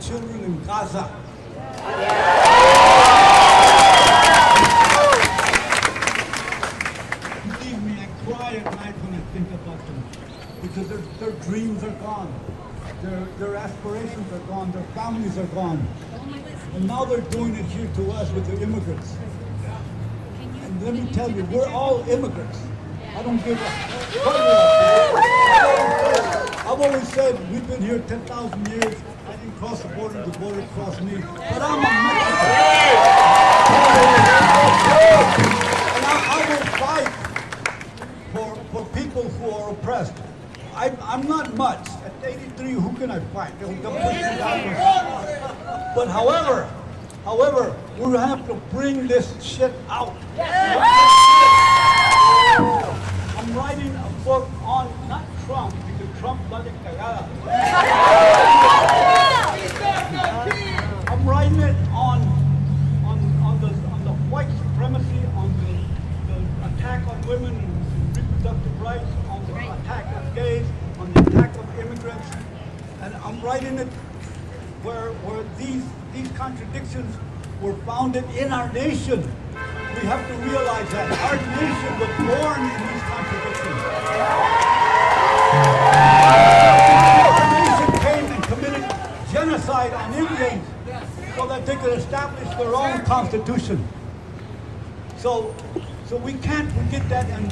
Children in Gaza. Believe me, I cry at night when I think about them because their dreams are gone, their aspirations are gone, their families are gone, and now they're doing it here to us with the immigrants. And let me tell you, we're all immigrants. I don't give a. I've always said we've been here 10,000 years. I didn't cross the border crossed me. But I'm a Mexican. And I will fight for people who are oppressed. I'm not much. At 83, who can I fight? But however, we have to bring this shit out. I'm writing a book on, not Trump, because Trump vale cagada. I'm writing it on the white supremacy, on the attack on women and reproductive rights, on the attack of gays, on the attack of immigrants. And I'm writing it where these contradictions were founded in our nation. We have to realize that our nation was born in these contradictions. Our nation came and committed genocide on Indians Constitution. So we can't forget that, and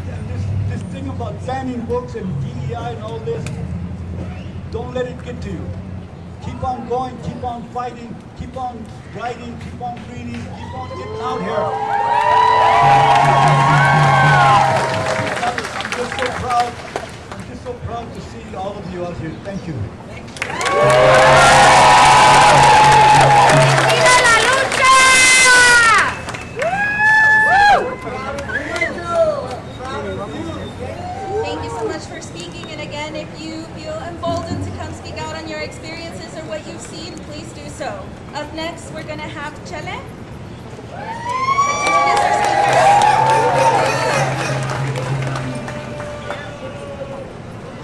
this thing about banning books and DEI and all this, don't let it get to you. Keep on going, keep on fighting, keep on writing, keep on reading, keep on getting out here. I'm just so proud. I'm just so proud to see all of you out here. Thank you. Thank you so much for speaking, and again, if you feel emboldened to come speak out on your experiences or what you've seen, please do so. Up next, we're going to have Chele. Let's introduce our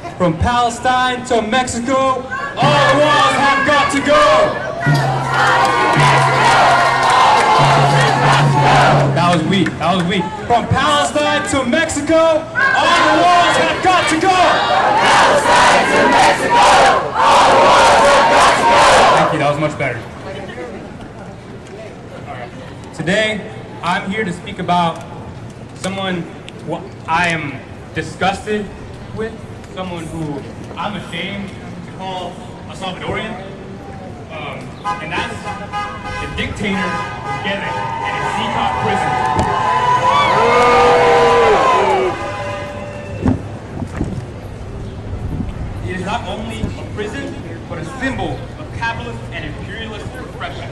speakers. From Palestine to Mexico, all the walls have got to go! That was weak, that was weak. From Palestine to Mexico, all the walls have got to go! Palestine to Mexico, all the walls have got to go! Thank you, that was much better. Alright. Today, I'm here to speak about someone who I am disgusted with, someone who I'm ashamed to call a Salvadorian. And that's the dictator Bukele and his Seacop prison. It is not only a prison, but a symbol of capitalist and imperialist repression.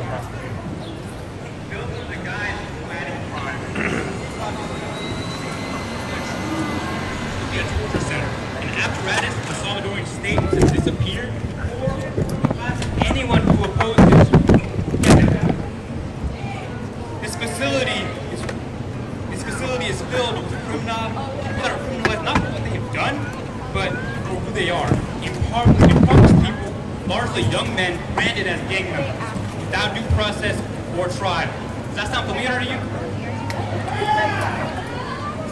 Built under the guise of combating crime. The torture center, an apparatus of the Salvadorian state to disappear anyone who opposes this facility is filled with people that are criminalized not for what they have done, but for who they are. Impoverished people, largely young men, branded as gang members, without due process or trial. Does that sound familiar to you?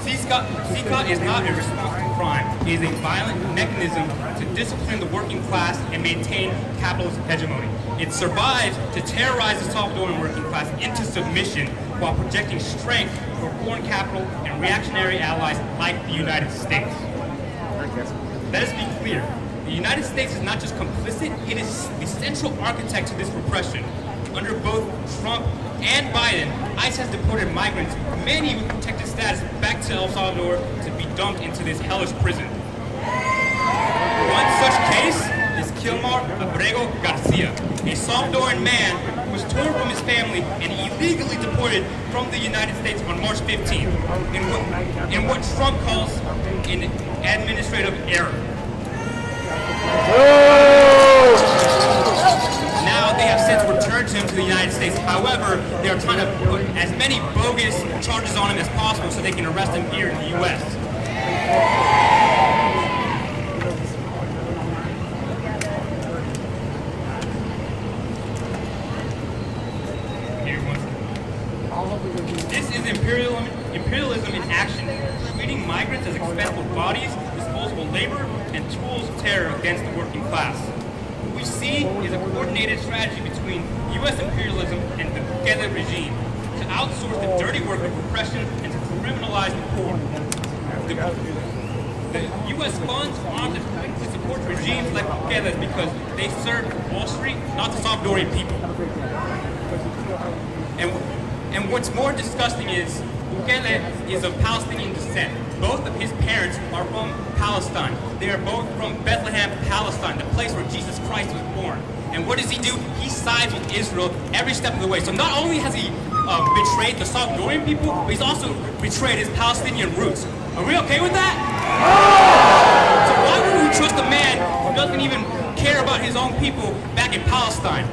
CCOT is not a response to crime. It is a violent mechanism to discipline the working class and maintain capitalist hegemony. It survives to terrorize the Salvadoran working class into submission while projecting strength for foreign capital and reactionary allies like the United States. Let us be clear. The United States is not just complicit, it is the central architect to this repression. Under both Trump and Biden, ICE has deported migrants, many with protected status, back to El Salvador to be dumped into this hellish prison. One such case is Kilmar Abrego Garcia, a Salvadoran man who was torn from his family and illegally deported from the United States on March 15th in what Trump calls an administrative error. Now they have since returned him to the United States. However, they are trying to put as many bogus charges on him as possible so they can arrest him here in the U.S. This is imperialism in action, treating migrants as expendable bodies, disposable labor, and tools of terror against the working class. What we see is a coordinated strategy between U.S. imperialism and the Bukele regime to outsource the dirty work of repression and to criminalize the poor. The U.S. funds armed to support regimes like Bukele because they serve Wall Street, not the Salvadorian people. And what's more disgusting is Bukele is of Palestinian descent. Both of his parents are from Palestine. They are both from Bethlehem, Palestine, the place where Jesus Christ was born. And what does he do? He sides with Israel every step of the way. So not only has he betrayed the Salvadorian people, but he's also betrayed his Palestinian roots. Are we okay with that? So why would we trust a man who doesn't even care about his own people back in Palestine?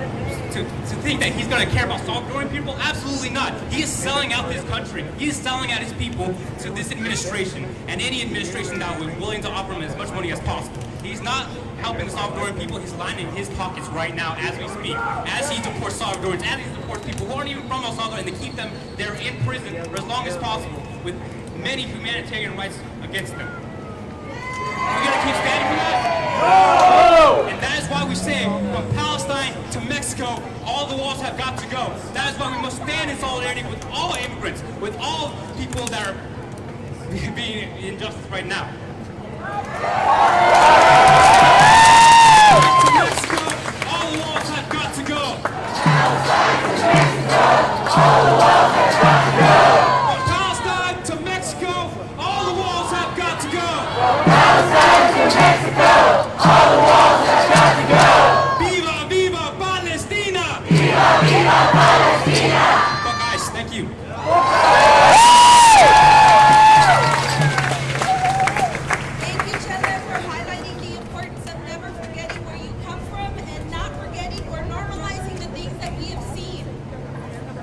To think that he's going to care about Salvadorian people? Absolutely not. He is selling out this country. He is selling out his people to this administration and any administration that was willing to offer him as much money as possible. He's not helping the Salvadorian people. He's lining his pockets right now as we speak. As he deports Salvadorians, as he deports people who aren't even from El Salvador, and to keep them there in prison for as long as possible with many humanitarian rights against them. Are we going to keep standing for that? No! And that is why we say from Palestine to Mexico, Mexico, all the walls have got to go. That is why we must stand in solidarity with all immigrants, with all people that are being injustice right now. To Mexico, all the walls have got to go. From Palestine to Mexico, all the walls have got to go. Viva, viva Palestina! Viva, viva Palestina! Well, guys, thank you. Thank you, Chele, for highlighting the importance of never forgetting where you come from and not forgetting or normalizing the things that we have seen.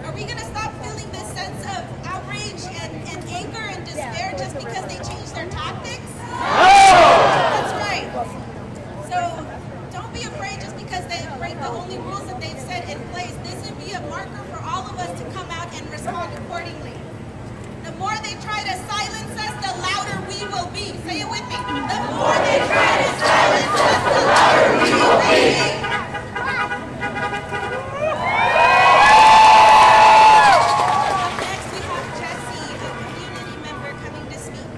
Are we going to stop feeling this sense of outrage and anger and despair just because they changed their tactics? That's right. So don't be afraid just because they break the only rules that they've set in place. This would be a marker for all of us to come out and respond accordingly. The more they try to silence us, the louder we will be. Say it with me. The more they try to silence us, the louder we will be. Next, we have Jesse, a community member, coming to speak.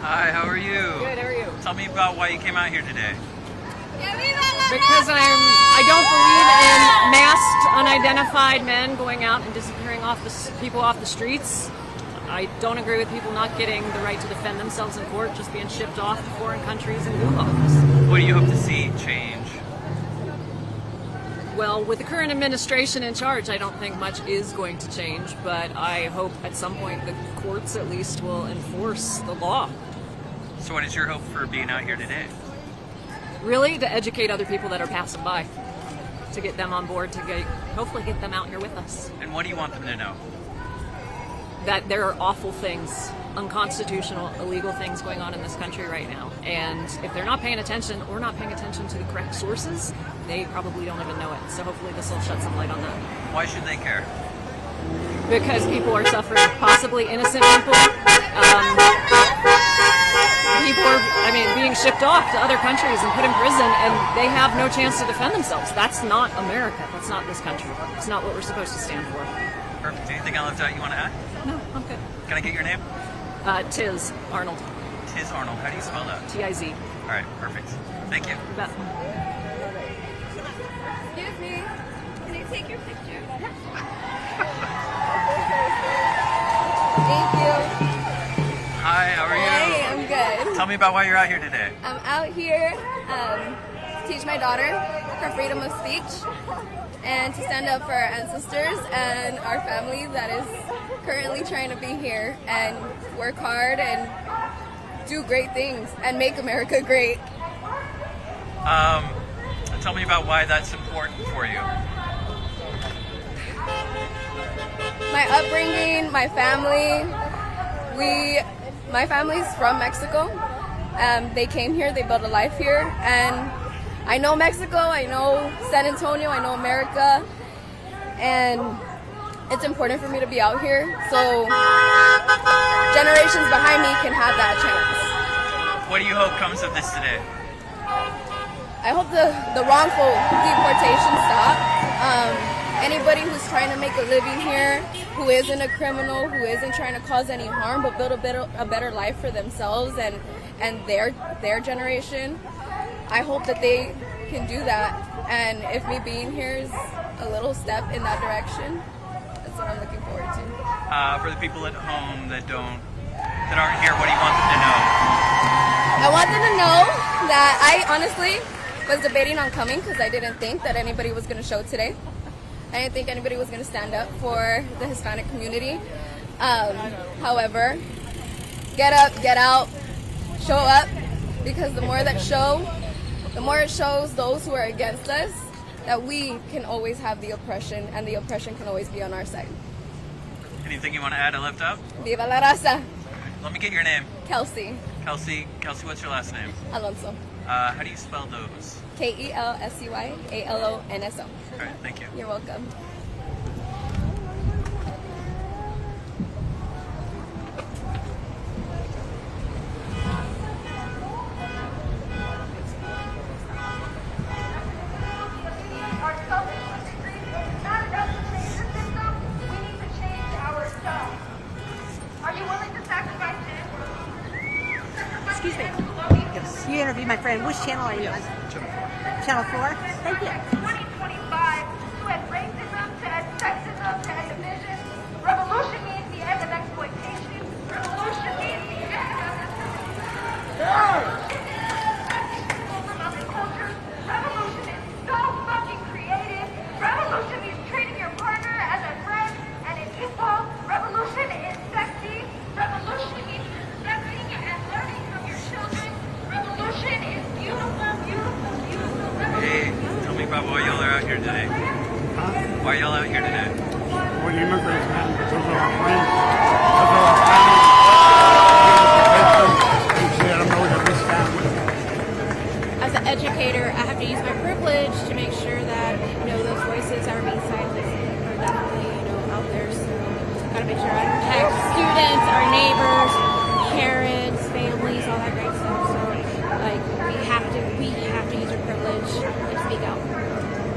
Hi, how are you? Good, how are you? Tell me about why you came out here today. Because I don't believe in masked, unidentified men going out and disappearing people off the streets. I don't agree with people not getting the right to defend themselves in court, just being shipped off to foreign countries and gulags. What do you hope to see change? Well, with the current administration in charge, I don't think much is going to change, but I hope at some point the courts at least will enforce the law. So what is your hope for being out here today? Really, to educate other people that are passing by, to get them on board, to hopefully get them out here with us. And what do you want them to know? That there are awful things, unconstitutional, illegal things going on in this country right now. And if they're not paying attention or not paying attention to the correct sources, they probably don't even know it. So hopefully this will shed some light on that. Why should they care? Because people are suffering, possibly innocent people. People are, being shipped off to other countries and put in prison, and they have no chance to defend themselves. That's not America. That's not this country. It's not what we're supposed to stand for. Perfect. Anything I left out you want to add? No, I'm good. Can I get your name? Tiz Arnold. Tiz Arnold. How do you spell that? T-I-Z. All right, perfect. Thank you. You bet. Excuse me. Can I take your picture? Thank you. Hi, how are you? Hey, I'm good. Tell me about why you're out here today. I'm out here to teach my daughter her freedom of speech and to stand up for our ancestors and our family that is currently trying to be here and work hard and do great things and make America great. Tell me about why that's important for you. My upbringing, my family, my family's from Mexico. They came here, they built a life here, and I know Mexico, I know San Antonio, I know America, and it's important for me to be out here so generations behind me can have that chance. What do you hope comes of this today? I hope the wrongful deportation stop. Anybody who's trying to make a living here, who isn't a criminal, who isn't trying to cause any harm, but build a better life for themselves and their generation, I hope that they can do that. And if me being here is a little step in that direction, that's what I'm looking forward to. For the people at home that aren't here, what do you want them to know? I want them to know that I honestly was debating on coming because I didn't think that anybody was going to show today. I didn't think anybody was going to stand up for the Hispanic community. However, get up, get out, show up, because the more that show, the more it shows those who are against us that we can always have the oppression, and the oppression can always be on our side. Anything you want to add or lift up? Viva la raza. Let me get your name. Kelsey Kelsey, what's your last name? Alonso. How do you spell those? Kelsyalonso. All right, thank you. You're welcome. Excuse me. Yes. You interviewed my friend. Which channel are you on? Channel 4. Thank you. 2025, to end racism, to end sexism, to end division. Revolution means the end of exploitation. Revolution means the end of culture. Revolution is so fucking creative. Revolution means treating your partner as a friend and an equal. Revolution is sexy. Revolution means respecting and learning from your children. Revolution is beautiful, beautiful, beautiful. Hey, tell me about why y'all are out here today. Why are y'all out here today? We're immigrants, man. Those are our friends. Those are our family. Let them know that we stand with them. As an educator, I have to use my privilege to make sure that those voices are being silenced are definitely out there. So gotta make sure I protect students, our neighbors, parents, families, all that great stuff. So we have to use our privilege and speak out.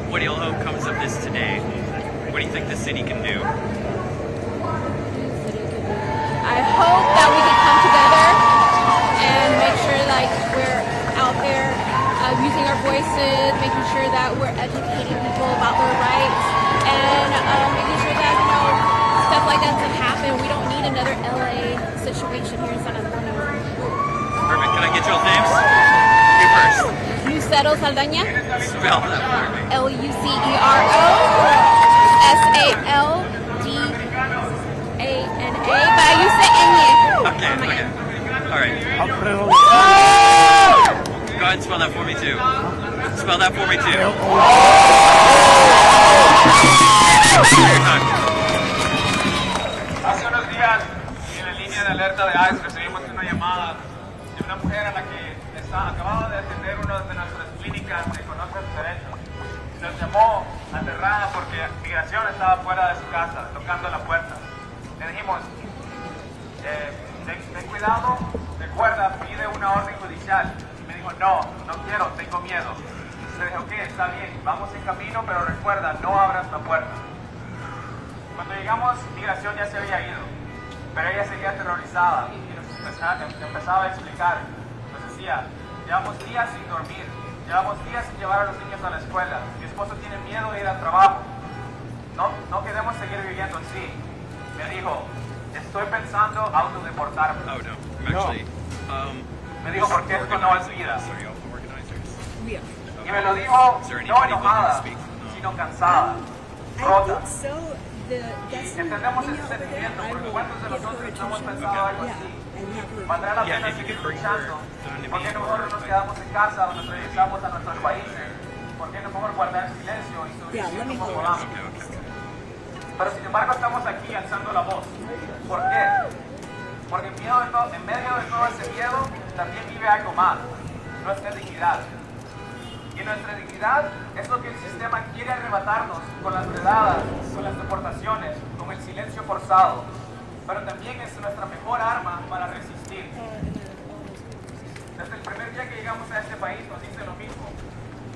What do y'all hope comes of this today? What do you think the city can do? I hope that we can come together sure that we're educating people about their rights and making sure that, you know, stuff like that doesn't happen. We don't need another LA situation here in San Antonio. Perfect. Can I get y'all's names? You first. Lucero Saldaña. Spell that for me. Lucero Saldana. But I used to Okay, okay. All right. Go ahead and spell that for me too. Spell that for me too. Your time. Hace unos días, en la línea de alerta de ICE, recibimos una llamada de una mujer a la que acababa de atender una de nuestras clínicas de Conoce tus Derechos. Nos llamó aterrada porque migración estaba fuera de su casa, tocando la puerta. Le dijimos, ten cuidado, recuerda, pide una orden judicial. Y me dijo, no quiero, tengo miedo. Le dije, ok, está bien, vamos en camino, pero recuerda, no abras la puerta. Cuando llegamos, migración ya se había ido, pero ella seguía aterrorizada y nos empezaba a explicar. Nos decía, llevamos días sin dormir, llevamos días sin llevar a los niños a la escuela, mi esposo tiene miedo de ir al trabajo, no queremos seguir viviendo así. Me dijo, estoy pensando autodeportarme. Oh no, I'm actually. Me dijo, porque esto no es vida. Sorry, all the organizers. Y me lo dijo no enojada, sino cansada, rota. Y entendemos ese sentimiento, porque cuántos de nosotros no hemos pensado algo así. Valdrá la pena seguir luchando. ¿Por qué no mejor nos quedamos en casa o nos regresamos a nuestros países? ¿Por qué no mejor guardar silencio y sobrevivir como podamos? Pero sin embargo estamos aquí alzando la voz. ¿Por qué? Porque en medio de todo ese miedo también vive algo más, nuestra dignidad. Y nuestra dignidad es lo que el sistema quiere arrebatarnos con las redadas, con las deportaciones, con el silencio forzado. Pero también es nuestra mejor arma para resistir. Desde el primer día que llegamos a este país nos dice lo mismo.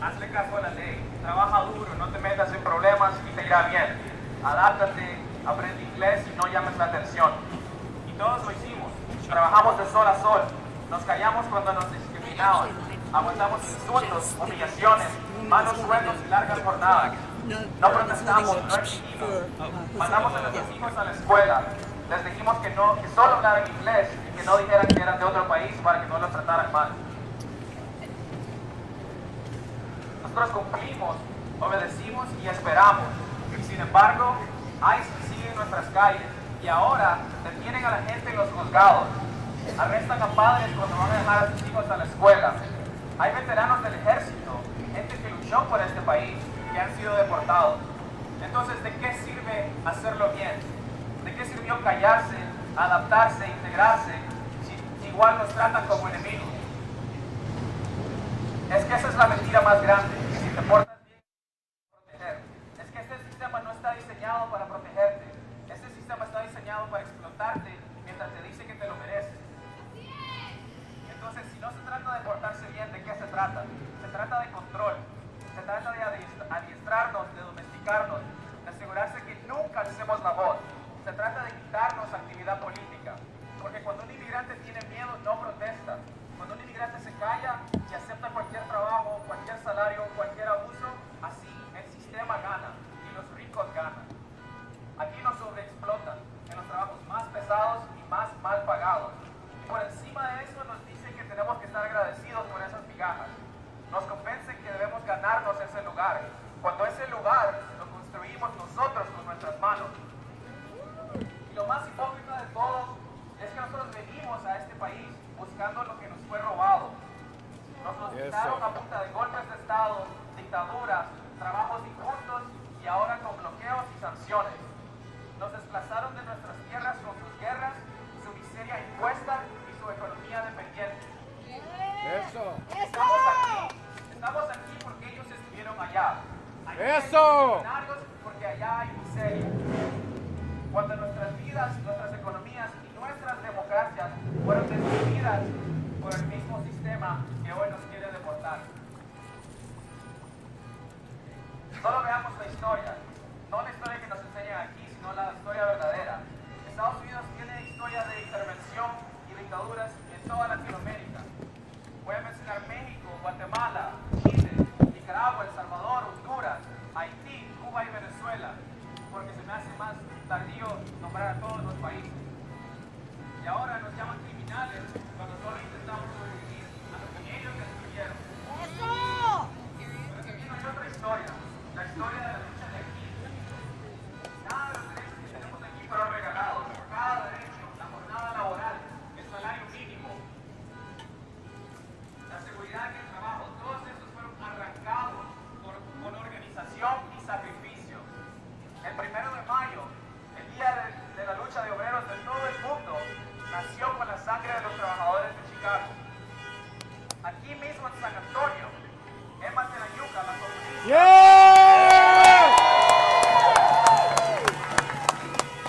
Hazle caso a la ley, trabaja duro, no te metas en problemas y te irá bien. Adáptate, aprende inglés y no llames la atención. Y todos lo hicimos. Trabajamos de sol a sol. Nos callamos cuando nos discriminaban. Aguantamos insultos, humillaciones, malos sueldos y largas jornadas. No protestamos, no exigimos. Mandamos a nuestros hijos a la escuela. Les dijimos que solo hablaran inglés y que no dijeran que eran de otro país para que no los trataran mal. Nosotros cumplimos, obedecimos y esperamos. Y sin embargo, ICE sigue en nuestras calles y ahora detienen a la gente en los juzgados. Arrestan a padres cuando van a dejar a sus hijos a la escuela. Hay veteranos del ejército, gente que luchó por este país, que han sido deportados. Entonces, ¿de qué sirve hacerlo bien? ¿De qué sirvió callarse, adaptarse, integrarse, si igual nos tratan como enemigos? Es que esa es la mentira más grande. Si te portas bien, proteger. Es que este sistema no está diseñado para protegerte. Este sistema está diseñado para explotarte mientras te dice que te lo mereces. Entonces, si no se trata de portarse bien, ¿de qué se trata? Se trata de control. Se trata de adiestrarnos, de domesticarnos, de asegurarse que nunca alcemos la voz. Se trata de quitarnos actividad política. Porque cuando un inmigrante tiene miedo, no protesta. Cuando un inmigrante se calla y acepta cualquier trabajo, cualquier salario, cualquier abuso, así el sistema gana y los ricos ganan. Aquí nos sobreexplotan en los trabajos más pesados y más mal pagados. Y por encima de eso nos dicen que tenemos que estar agradecidos por esas migajas. Nos convencen que debemos ganarnos ese lugar, cuando ese lugar lo construimos nosotros con nuestras manos. Y lo más hipócrita de todo es que nosotros venimos a este país buscando lo que nos fue robado. Nos quitaron a punta de golpes de Estado, dictaduras, trabajos injustos y ahora con bloqueos y sanciones. Nos desplazaron de nuestras tierras con sus guerras, su miseria impuesta y su economía dependiente. Estamos aquí porque ellos estuvieron allá. Aquí hay millonarios porque allá hay miseria. Cuando nuestras vidas, nuestras economías y nuestras democracias fueron destruidas por el mismo sistema que hoy nos quiere deportar. Solo veamos la historia, no la historia que nos enseñan aquí, sino la historia verdadera. Estados Unidos tiene historia de intervención y dictaduras en toda Latinoamérica. Voy a mencionar México, Guatemala, Chile, Nicaragua, El Salvador. historia de la lucha de aquí. Nada de los derechos que tenemos aquí fueron regalados. Cada derecho, la jornada laboral, el salario mínimo, la seguridad en el trabajo, todos estos fueron arrancados con organización y sacrificio. El 1 de mayo, el día de la lucha de obreros de todo el mundo, nació con la sangre de los trabajadores de Chicago. Aquí mismo en San Antonio, Emma Tenayuca, la comunista,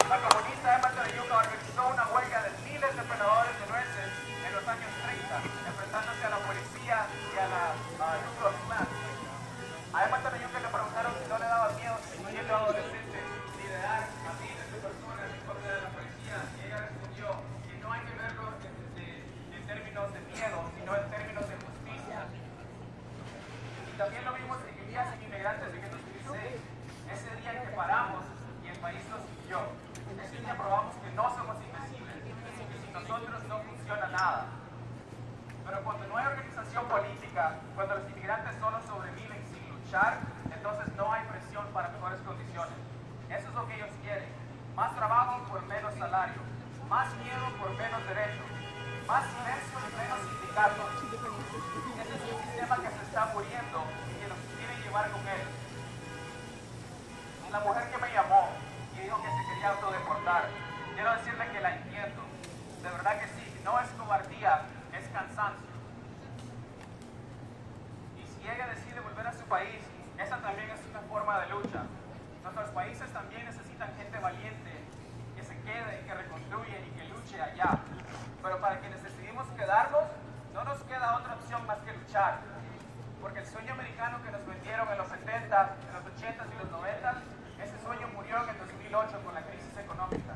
la comunista Emma Tenayuca organizó una huelga de miles de peladores de nueces en los años 30, enfrentándose a la policía y a la Ku Klux Klan. A Emma Tenayuca le preguntaron si no le daba miedo, siendo adolescente, liderar a miles de personas en contra de la policía, y ella respondió que no hay que verlo en términos de miedo, sino en términos de justicia. Y también lo vimos en Días en Inmigrantes de 2016, ese día en que paramos y el país nos siguió. Ese día probamos que no somos invisibles, que sin nosotros no funciona nada. Pero cuando no hay organización política, cuando los inmigrantes solo sobreviven sin luchar, entonces no hay presión para mejores condiciones. Eso es lo que ellos quieren. Más trabajo por menos salario. Más miedo por menos derechos. Más silencio y menos sindicatos. Ese es un sistema que se está muriendo y que nos quieren llevar con él. La mujer que me llamó y dijo que se quería autodeportar, quiero decirle que la entiendo. De verdad que sí. No es cobardía, es cansancio. Y si ella decide volver a su país, esa también es una forma de lucha. Nuestros países también necesitan gente valiente, que se quede, que reconstruye y que luche allá. Pero para quienes decidimos quedarnos, no nos queda otra opción más que luchar. Porque el sueño americano que nos vendieron en los 70, en los 80 y los 90, ese sueño murió en el 2008 con la crisis económica.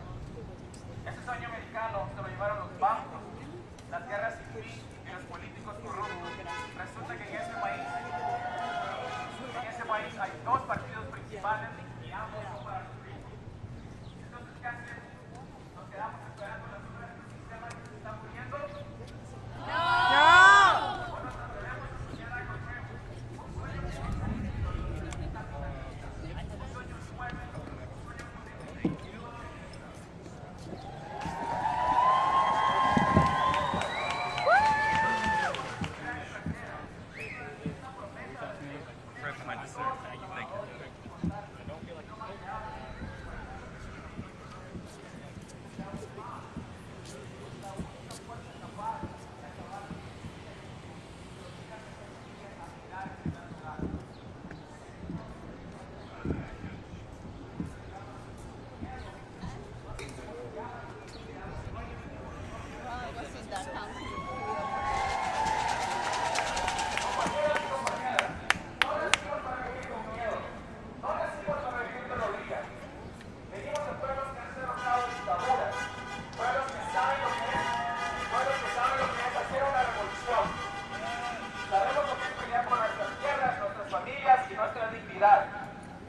Ese sueño americano se lo llevaron los bancos, las guerras sin fin y los políticos corruptos. Resulta que en ese país hay dos partidos principales y ambos son para los ricos. Entonces, ¿qué hacemos? ¿Nos quedamos esperando la luz del sistema que se está muriendo?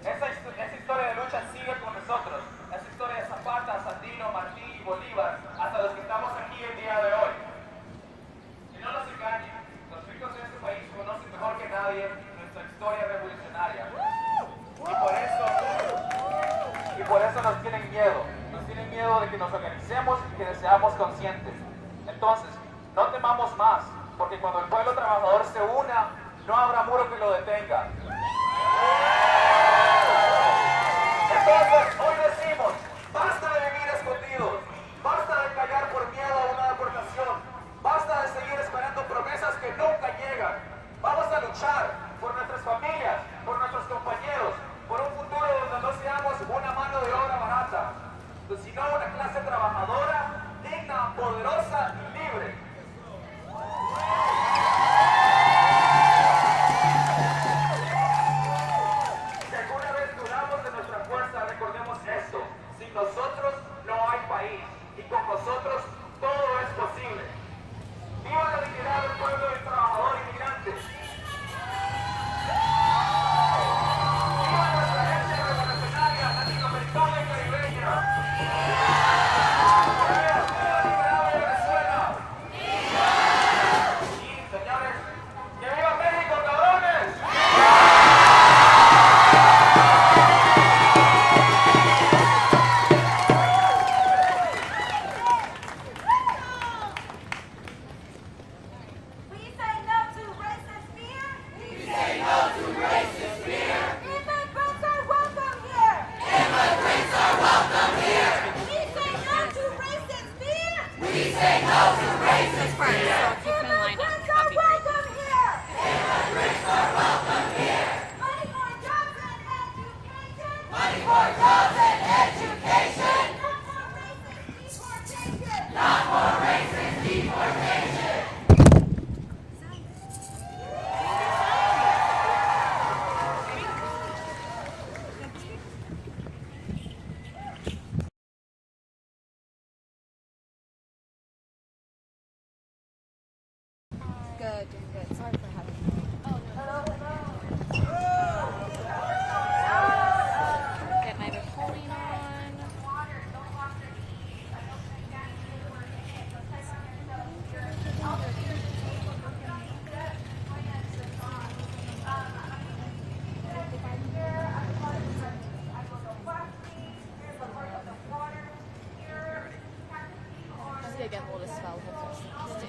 Esa historia de lucha sigue con nosotros. Esa historia de Zapata, Sandino, Martí y Bolívar, hasta los que estamos aquí el día de hoy. Y no nos engañen, los ricos de este país conocen mejor que nadie nuestra historia revolucionaria. Y por eso nos tienen miedo. Nos tienen miedo de que nos organicemos y que seamos conscientes. Entonces, no temamos más, porque cuando el pueblo trabajador se una, no habrá muro que lo detenga. Entonces, hoy decimos, basta de vivir escondidos, basta de callar por miedo a una deportación, basta de seguir esperando promesas que nunca llegan. Vamos a luchar por nuestras familias, por nuestros compañeros, por un futuro donde no seamos una mano de obra barata, sino una clase trabajadora, digna, poderosa y libre. Good, doing good. Sorry for having you. Get my recording on. Just gonna get hold of spell, hopefully.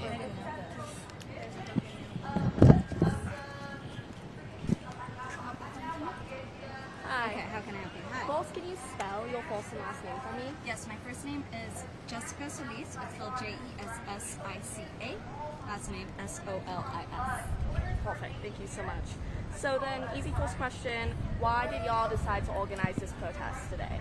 Hi. Okay, how can I help you? Hi. Both, can you spell your first and last name for me? Yes, my first name is Jessica Solis. It's spelled Jessica. Last name Solis. Perfect. Thank you so much. So then, easy first question. Why did y'all decide to organize this protest today?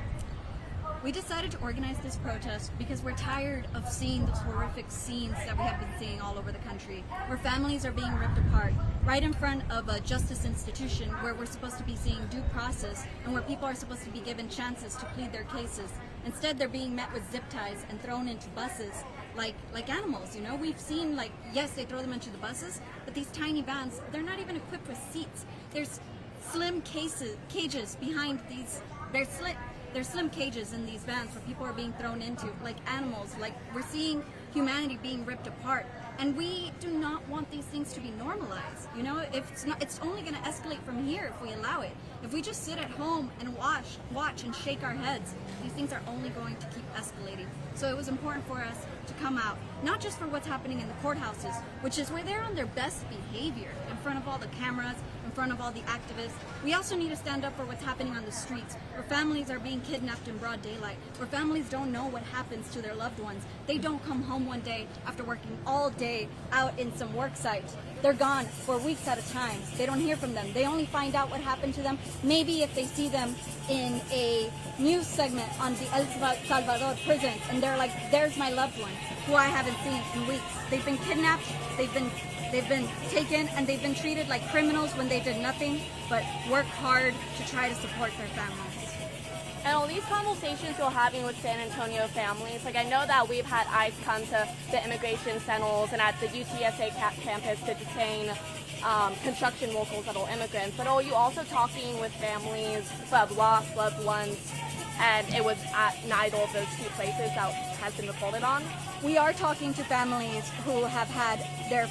We decided to organize this protest because we're tired of seeing those horrific scenes that we have been seeing all over the country, where families are being ripped apart, right in front of a justice institution where we're supposed to be seeing due process and where people are supposed to be given chances to plead their cases. Instead, they're being met with zip ties and thrown into buses like animals, you know? We've seen, like, yes, they throw them into the buses, but these tiny vans, they're not even equipped with seats. There's slim cages behind these, there's slim cages in these vans where people are being thrown into like animals. Like, we're seeing humanity being ripped apart, and we do not want these things to be normalized. You know, if it's not, it's only going to escalate from here if we allow it. If we just sit at home and watch and shake our heads, these things are only going to keep escalating. So it was important for us to come out, not just for what's happening in the courthouses, which is where they're on their best behavior, in front of all the cameras, in front of all the activists. We also need to stand up for what's happening on the streets, where families are being kidnapped in broad daylight, where families don't know what happens to their loved ones. They don't come home one day after working all day out in some work site. They're gone for weeks at a time. They don't hear from them. They only find out what happened to them maybe if they see them in a news segment on the El Salvador prisons, and they're like, there's my loved one who I haven't seen in weeks. They've been kidnapped, they've been taken, and they've been treated like criminals when they did nothing but work hard to try to support their families. And all these conversations you're having with San Antonio families, like I know that we've had ICE come to the immigration centers and at the UTSA campus to detain construction workers that are immigrants, but are you also talking with families who have lost loved ones and it was at neither of those two places that has been reported on? We are talking to families who have had their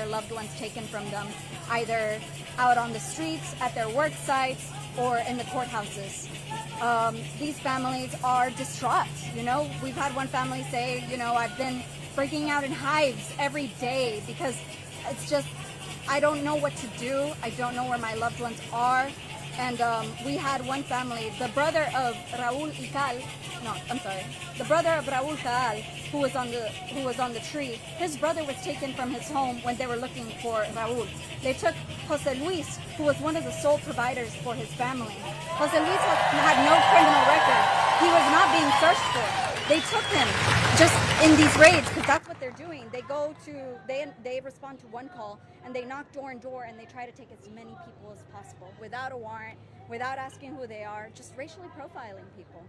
loved ones taken from them, either out on the streets, at their work sites, or in the courthouses. These families are distraught. You know, we've had one family say, you know, I've been breaking out in hives every day because it's just, I don't know what to do. I don't know where my loved ones are. And we had one family, the brother of Raul Caal, who was on the tree. His brother was taken from his home when they were looking for Raul. They took Jose Luis, who was one of the sole providers for his family. Jose Luis had no criminal record. He was not being searched for. They took him just in these raids because that's what they're doing. They respond to one call and they knock door and door and they try to take as many people as possible without a warrant, without asking who they are, just racially profiling people.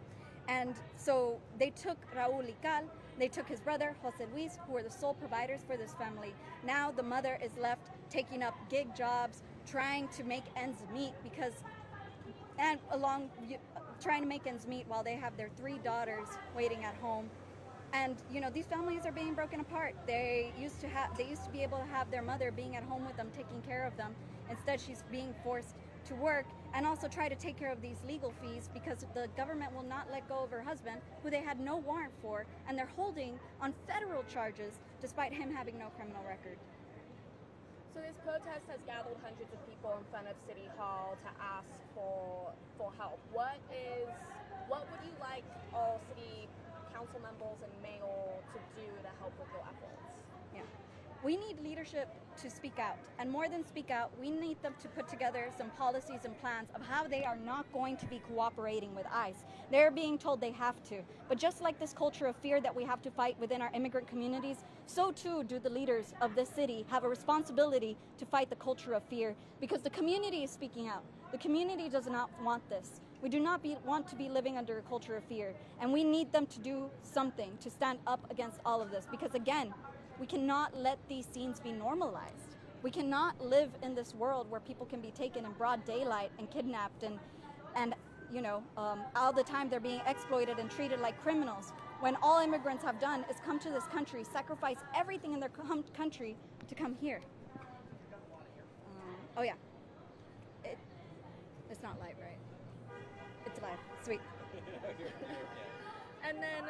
And so they took Raul Ical, they took his brother, Jose Luis, who were the sole providers for this family. Now the mother is left taking up gig jobs, trying to make ends meet trying to make ends meet while they have their 3 daughters waiting at home. And you know, these families are being broken apart. They used to be able to have their mother being at home with them, taking care of them. Instead, she's being forced to work and also try to take care of these legal fees because the government will not let go of her husband, who they had no warrant for, and they're holding on federal charges despite him having no criminal record. So this protest has gathered hundreds of people in front of City Hall to ask for help. What would you like all city council members and mayor to do to help with your efforts? Yeah. we need leadership to speak out. And more than speak out, we need them to put together some policies and plans of how they are not going to be cooperating with ICE. They're being told they have to. But just like this culture of fear that we have to fight within our immigrant communities, so too do the leaders of this city have a responsibility to fight the culture of fear, because the community is speaking out. The community does not want this. We do not want to be living under a culture of fear. And we need them to do something to stand up against all of this, because again, we cannot let these scenes be normalized. We cannot live in this world where people can be taken in broad daylight and kidnapped and all the time they're being exploited and treated like criminals, when all immigrants have done is come to this country, sacrifice everything in their country to come here. Oh yeah. It's not live, right? It's live. Sweet. And then,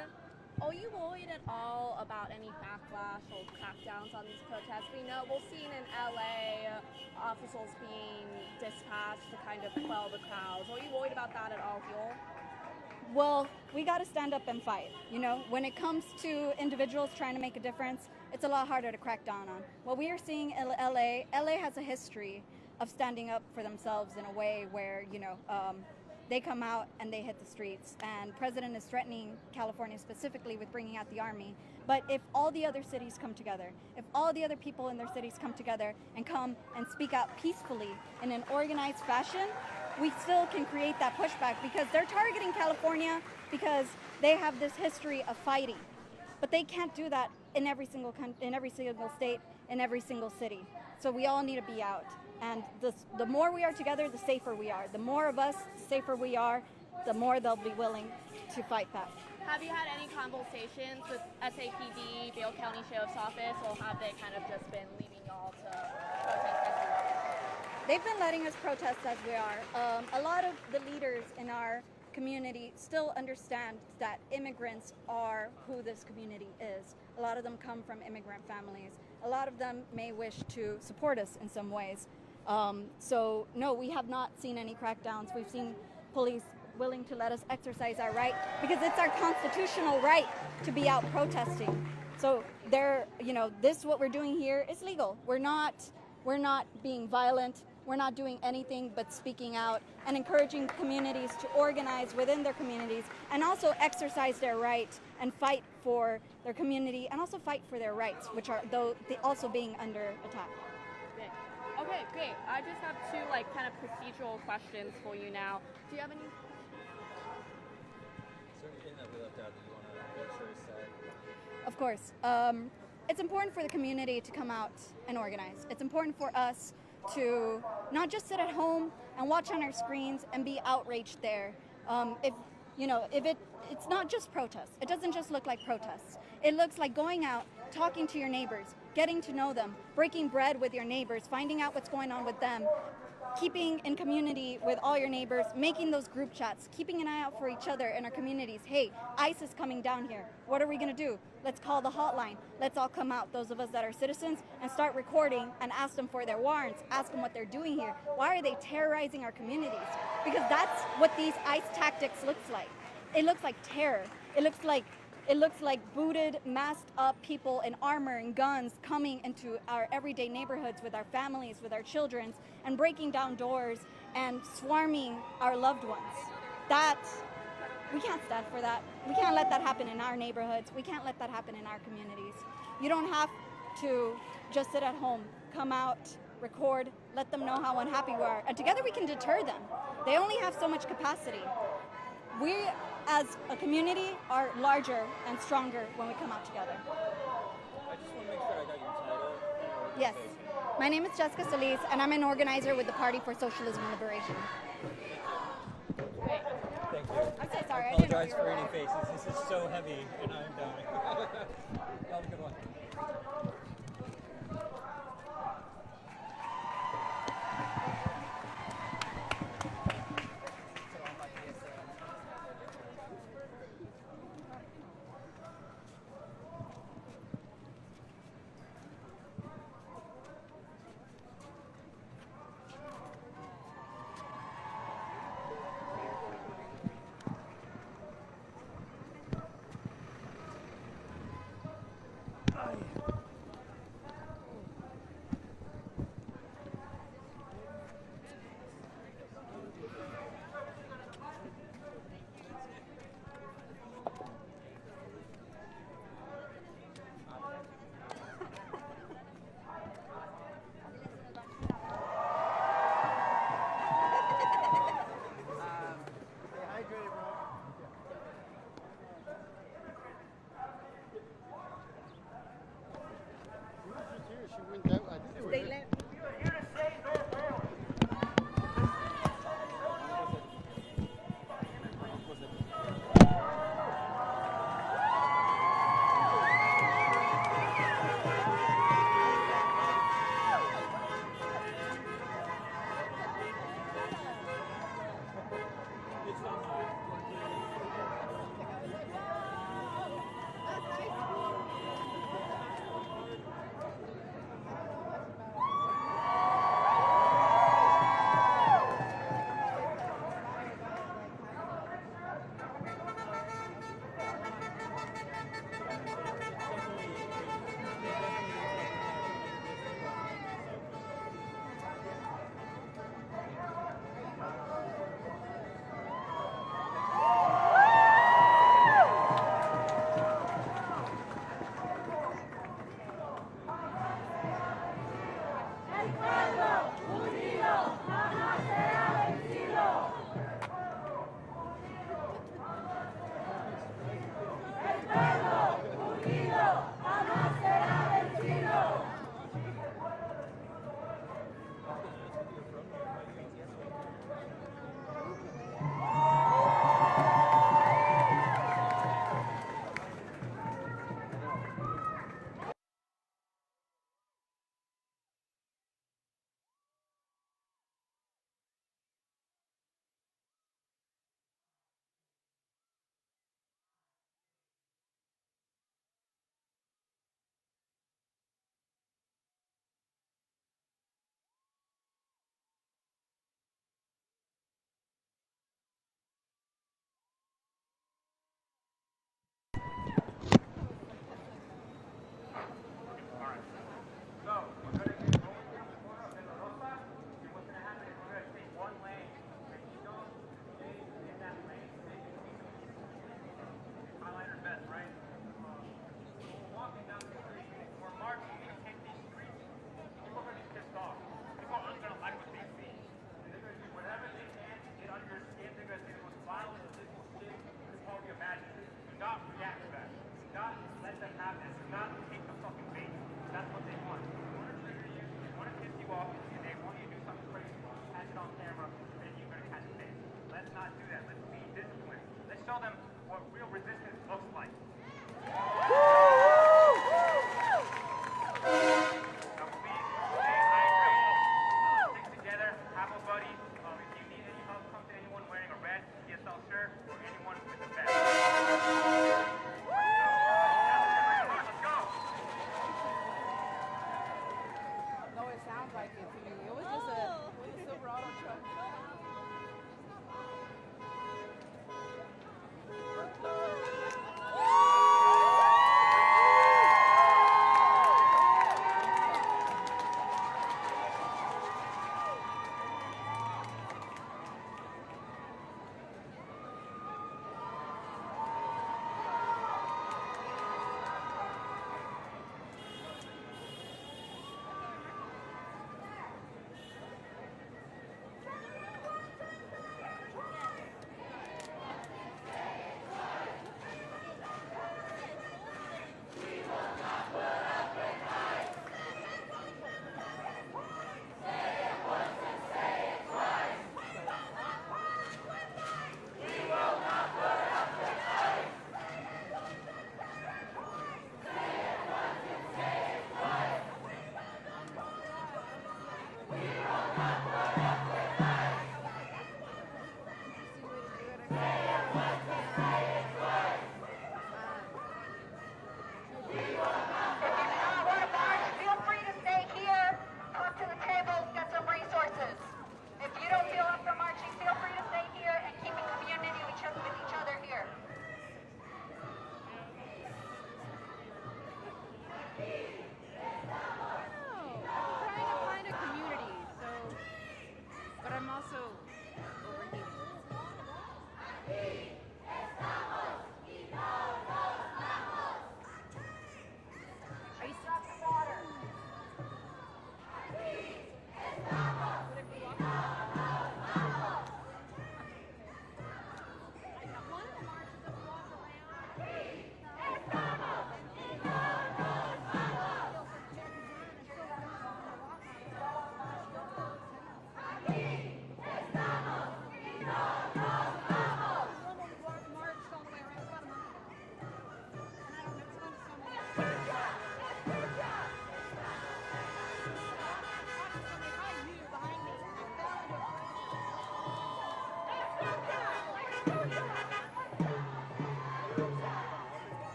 are you worried at all about any backlash or crackdowns on these protests? We've seen in LA officers being dispatched to kind of quell the crowds. Are you worried about that at all here? Well, we got to stand up and fight. When it comes to individuals trying to make a difference, it's a lot harder to crack down on. What we are seeing in LA has a history of standing up for themselves in a way where, they come out and they hit the streets. And President is threatening California specifically with bringing out the army. But if all the other cities come together, if all the other people in their cities come together and come and speak out peacefully in an organized fashion, we still can create that pushback, because they're targeting California because they have this history of fighting. But they can't do that in every single state, in every single city. So we all need to be out. And the more we are together, the safer we are. The more of us, the safer we are, the more they'll be willing to fight back. Have you had any conversations with SAPD, Vail County Sheriff's Office, or have they kind of just been leaving y'all to protest as you are? They've been letting us protest as we are. A lot of the leaders in our community still understand that immigrants are who this community is. A lot of them come from immigrant families. A lot of them may wish to support us in some ways. So no, we have not seen any crackdowns. We've seen police willing to let us exercise our right, because it's our constitutional right to be out protesting. So what we're doing here is legal. We're not being violent. We're not doing anything but speaking out and encouraging communities to organize within their communities and also exercise their right and fight for their community and also fight for their rights, which are also being under attack. Okay, great. I just have two kind of procedural questions for you now. Do you have any? Is there anything that we left out that you want to make sure is said? Of course. It's important for the community to come out and organize. It's important for us to not just sit at home and watch on our screens and be outraged there. It's not just protests. It doesn't just look like protests. It looks like going out, talking to your neighbors, getting to know them, breaking bread with your neighbors, finding out what's going on with them, keeping in community with all your neighbors, making those group chats, keeping an eye out for each other in our communities. Hey, ICE is coming down here. What are we going to do? Let's call the hotline. Let's all come out, those of us that are citizens, and start recording and ask them for their warrants, ask them what they're doing here. Why are they terrorizing our communities? Because that's what these ICE tactics looks like. It looks like terror. It looks like booted, masked up people in armor and guns coming into our everyday neighborhoods with our families, with our children, and breaking down doors and swarming our loved ones. We can't stand for that. We can't let that happen in our neighborhoods. We can't let that happen in our communities. You don't have to just sit at home. Come out, record, let them know how unhappy we are. And together we can deter them. They only have so much capacity. We, as a community, are larger and stronger when we come out together. I just want to make sure I got your title. Yes. My name is Jessica Solis, and I'm an organizer with the Party for Socialism and Liberation. Thank you. I'm so sorry. I apologize for any faces. This is so heavy, and I'm dying. Have a good one. not do that. Let's be disciplined. Let's show them what real resistance looks like. So please stay hydrated, stick together, have a buddy. If you need any help, come to anyone wearing a red ESL shirt or anyone with a vest. Let's go. No, it sounds like it to me. It was just a Silverado truck.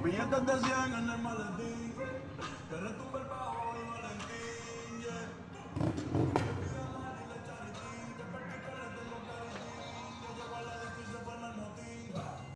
Billetes de 100 en el maletín.